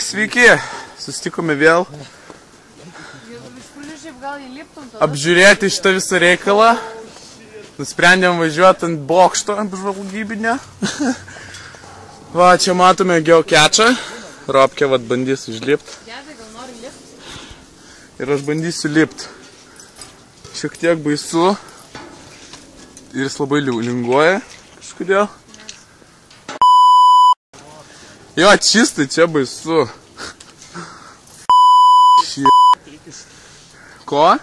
Sveiki, susitikome vėl. Apžiūrėti šitą visą reikalą. Nusprendėm važiuoti ant bokšto apžvalgybinio. Va, čia matome geokečą. Robkė vat bandys užlipti. Ir aš bandysiu lipti. Šiek tiek baisu. Ir jis labai linguoja kažkodėl. Jo, čistai, čia baisu. Ko?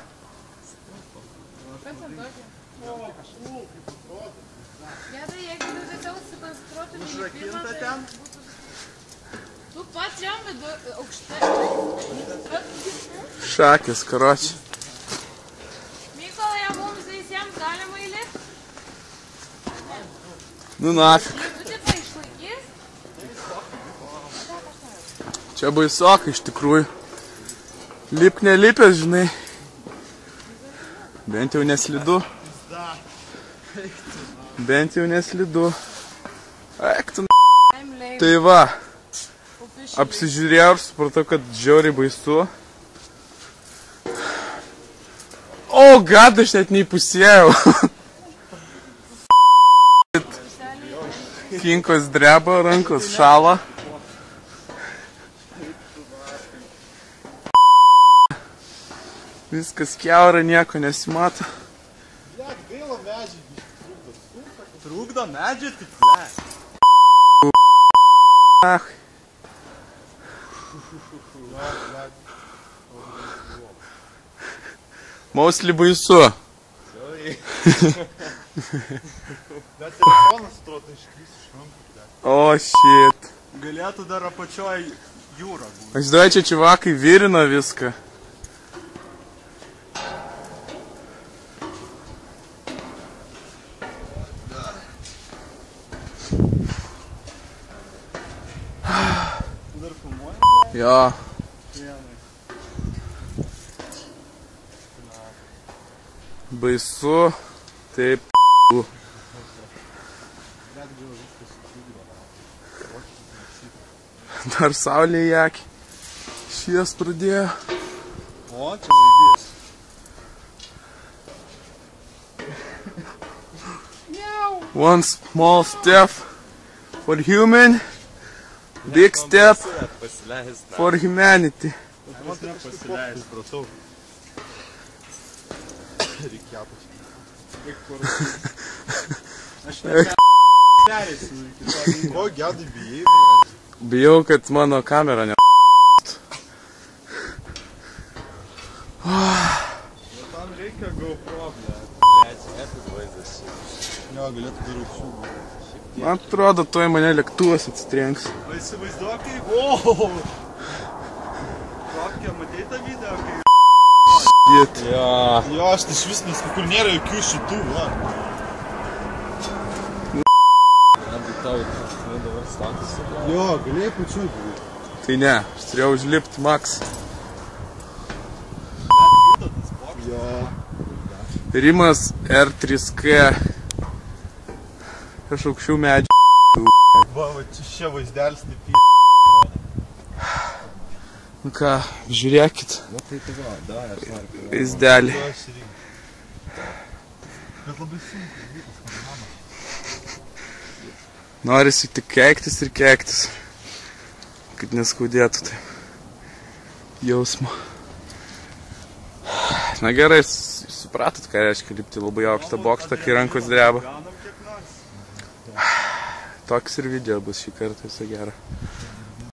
Užrakinta ten? Tu pats jam vidu aukšte. Šakės, karoči. Mykolai, mums visiems galima įlipti? Nu nafik. Tu tipo išlaikys? Čia baisoka iš tikrųjų. Lipk nelipęs, žinai. Bent jau neslidu. Bent jau neslidu. Eik tu n***. Tai va. Apsižiūrėjau ir supratau, kad žiauriai baisu. O, gad, aš net neįpusėjau. Kinkos dreba, rankos šala. Viskas kiaura, nieko nesimato. Gaila medžiai. Trukdo medžiai, tik Ach. Mostly baisu. Bet telefonas atrodo iškrys iš rankų. O, shit. Galėtų dar apačioj jūra būti. Aš žinau, čia čivakai virino viską. Dar filmuoji? Jo. Baisu. Taip. Dar saulė į akį. Šies pradėjo. O, čia vaidys. One small step for human, big step for humanity. Man tai pasileis, pratau. Reikia apačiai. Aš perėsiu iki to. Ko gedai bijai? Bijau, kad mano kamera ne... Tam reikia GoPro, jo, galėtų dar aukščių būti. Man atrodo, tuoj mane lėktuvas atsitrenks. Va įsivaizduok, kaip... O! Kokio, matei tą video, kai... Shit. Jo, aš tai iš vis kur nėra jokių šitų, va. Jo, galėjai pačioj būti. Tai ne, aš turėjau užlipti max. Jo. Rimas R3K. Aš aukščiau medžių. Va, čia vaizdelis taip į... Nu ką, žiūrėkit. Va, tai va, da, aš noriu. Vaizdelį. Bet labai sunku, vykas, mano. Norisi tik keiktis ir keiktis. Kad neskaudėtų taip. Jausmo. Na gerai, supratot, ką reiškia lipti labai aukštą bokštą, kai rankos dreba. Toks ir video bus šį kartą, viso gero.